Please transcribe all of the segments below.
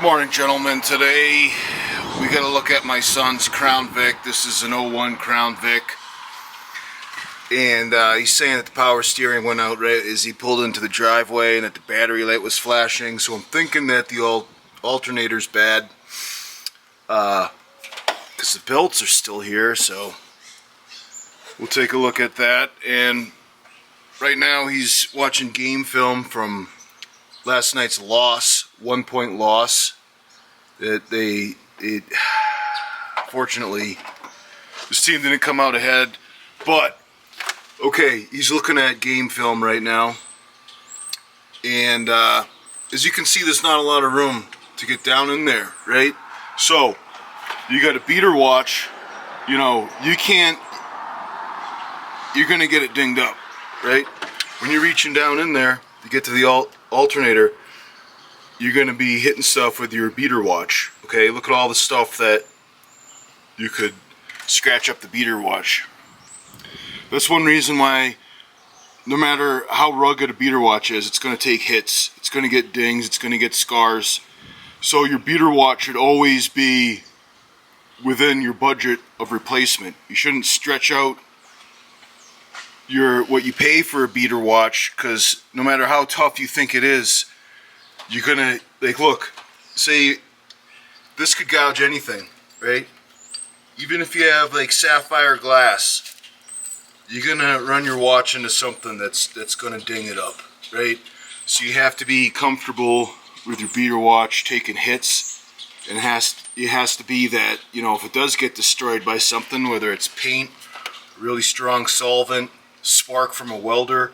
morning, gentlemen. Today we got to look at my son's Crown Vic. This is an '01 Crown Vic, and he's saying that the power steering went out right as he pulled into the driveway and that the battery light was flashing. So I'm thinking that the alternator's bad because the belts are still here. So we'll take a look at that. And right now he's watching game film from last night's loss, 1-point loss. Fortunately, this team didn't come out ahead. But okay, he's looking at game film right now, and as you can see, there's not a lot of room to get down in there, right? So you got a beater watch. You know, you can't. You're gonna get it dinged up, right? When you're reaching down in there to get to the alternator, you're going to be hitting stuff with your beater watch. Okay, look at all the stuff that you could scratch up the beater watch. That's one reason why no matter how rugged a beater watch is, it's going to take hits, it's going to get dings, it's going to get scars. So your beater watch should always be within your budget of replacement. You shouldn't stretch out what you pay for a beater watch, because no matter how tough you think it is, you're gonna, like, look, say this could gouge anything, right? Even if you have like sapphire glass, you're gonna run your watch into something that's gonna ding it up, right? So you have to be comfortable with your beater watch taking hits, and it has to be that, you know, if it does get destroyed by something, whether it's paint, really strong solvent, spark from a welder,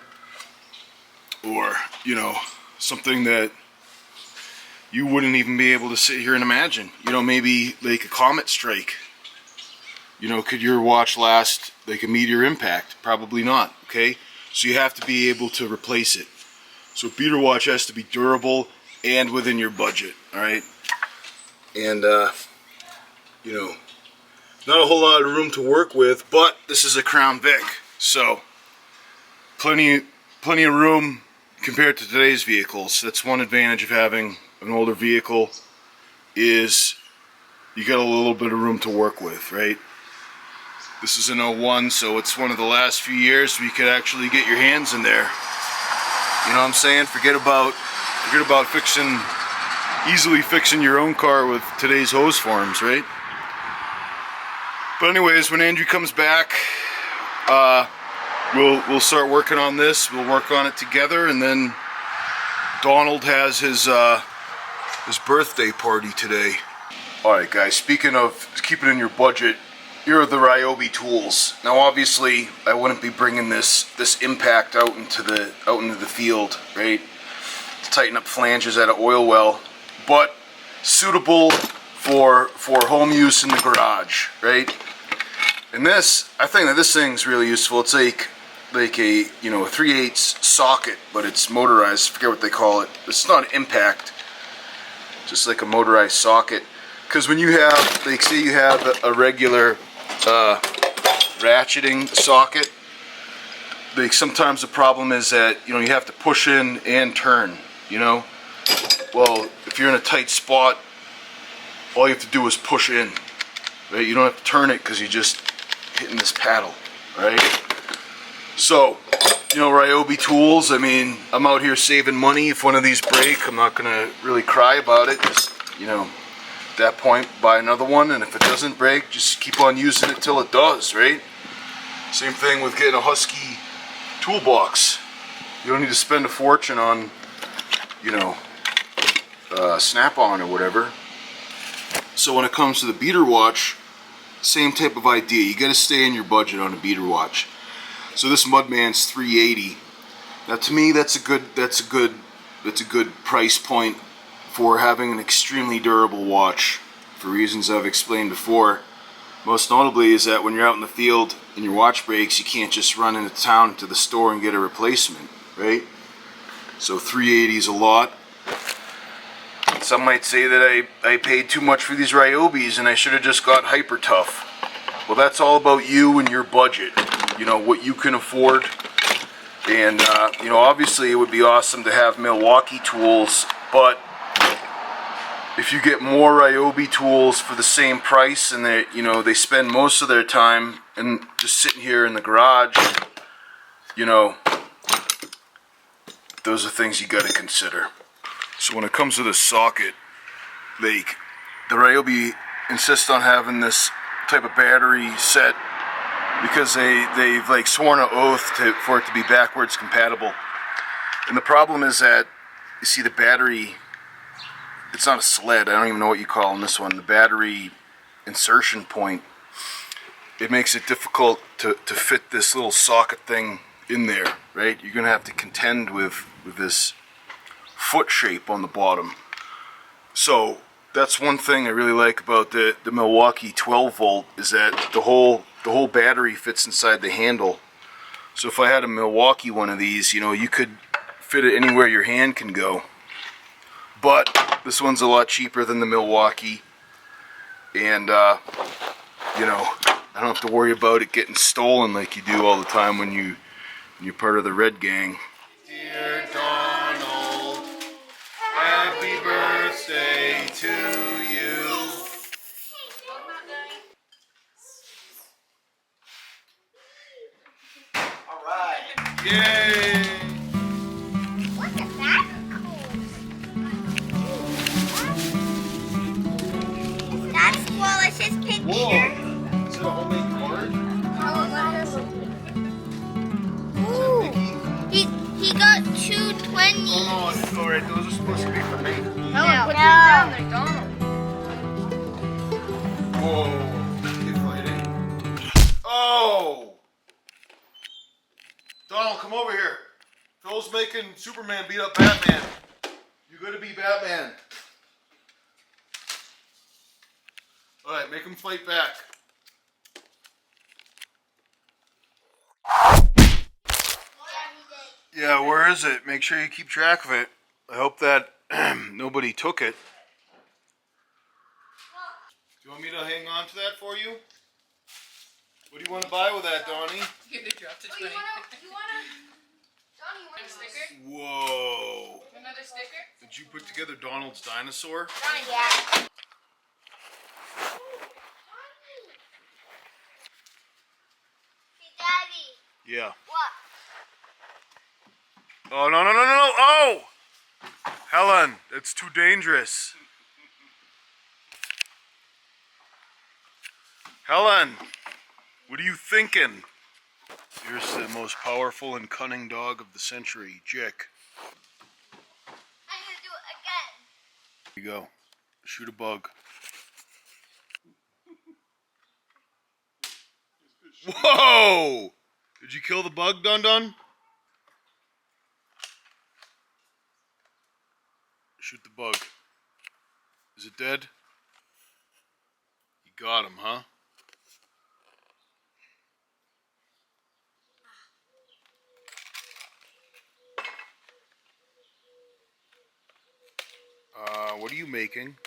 or, you know, something that you wouldn't even be able to sit here and imagine. You know, maybe like a comet strike. You know, could your watch last like a meteor impact? Probably not, okay? So you have to be able to replace it. So a beater watch has to be durable and within your budget, alright? And, you know, not a whole lot of room to work with, but this is a Crown Vic, so plenty of room compared to today's vehicles. That's one advantage of having an older vehicle, is you got a little bit of room to work with, right? This is an '01, so it's one of the last few years where you could actually get your hands in there. You know what I'm saying? Forget about easily fixing your own car with today's hose forms, right? But anyways, when Andrew comes back, we'll start working on this. We'll work on it together, and then Donald has his birthday party today. Alright guys, speaking of keeping in your budget, here are the Ryobi tools. Now obviously I wouldn't be bringing this impact out into the field, right? To tighten up flanges at an oil well, but suitable for home use in the garage, right? And this, I think that this thing's really useful. It's like a, you know, a 3/8 socket, but it's motorized. I forget what they call it. It's not impact, just like a motorized socket. Because when you have, like, say you have a regular ratcheting socket, like, sometimes the problem is that, you know, you have to push in and turn, you know. Well, if you're in a tight spot, all you have to do is push in, right? You don't have to turn it because you're just hitting this paddle, right? So, you know, Ryobi tools, I mean, I'm out here saving money. If one of these break, I'm not going to really cry about it. Just, you know, at that point, buy another one, and if it doesn't break, just keep on using it till it does, right? Same thing with getting a Husky toolbox. You don't need to spend a fortune on, you know, Snap-on or whatever. So when it comes to the beater watch, same type of idea. You got to stay in your budget on a beater watch. So this Mudman's $380. Now to me, that's a good price point for having an extremely durable watch, for reasons I've explained before. Most notably is that when you're out in the field and your watch breaks, you can't just run into town to the store and get a replacement, right? So $380 is a lot. Some might say that I paid too much for these Ryobis and I should have just got Hyper Tough. Well, that's all about you and your budget. You know, what you can afford. And, you know, obviously it would be awesome to have Milwaukee tools, but if you get more Ryobi tools for the same price, and they spend most of their time and just sitting here in the garage, those are things you got to consider. So when it comes to the socket, the Ryobi insists on having this type of battery set because they've like sworn an oath for it to be backwards compatible. And the problem is that, you see, the battery, it's not a sled, I don't even know what you call in this one, the battery insertion point, it makes it difficult to fit this little socket thing in there, right? You're going to have to contend with this foot shape on the bottom. So that's one thing I really like about the Milwaukee 12 volt, is that the whole battery fits inside the handle. So if I had a Milwaukee one of these, you could fit it anywhere your hand can go. But this one's a lot cheaper than the Milwaukee, and I don't have to worry about it getting stolen like you do all the time when you're part of the Red Gang. Dear Donald, happy birthday to you. All right. Yay! Look at that. That's Wallace's picture. Whoa! Is it a homemade card? Ooh. He got 220. Oh no, alright, those are supposed to be for me. No, Put them down there, Donald. Whoa! Keep fighting. Oh! Donald, come over here. Phil's making Superman beat up Batman. You gotta be Batman. Alright, make him fight back. Yeah, where is it? Make sure you keep track of it. I hope that nobody took it. Do you want me to hang on to that for you? What do you want to buy with that, Donnie? You dropped a 20. You wanna? Donnie, you want A sticker? Whoa. Another sticker? Did you put together Donald's dinosaur? Yeah. Hey, Daddy. Yeah. What? Oh, no, no, no, no, no. Oh! Helen, it's too dangerous. Helen, what are you thinking? Here's the most powerful and cunning dog of the century, Jick. I'm gonna do it again. Here you go. Shoot a bug. Whoa! Did you kill the bug, Dun Dun? Shoot the bug. Is it dead? You got him, huh? What are you making?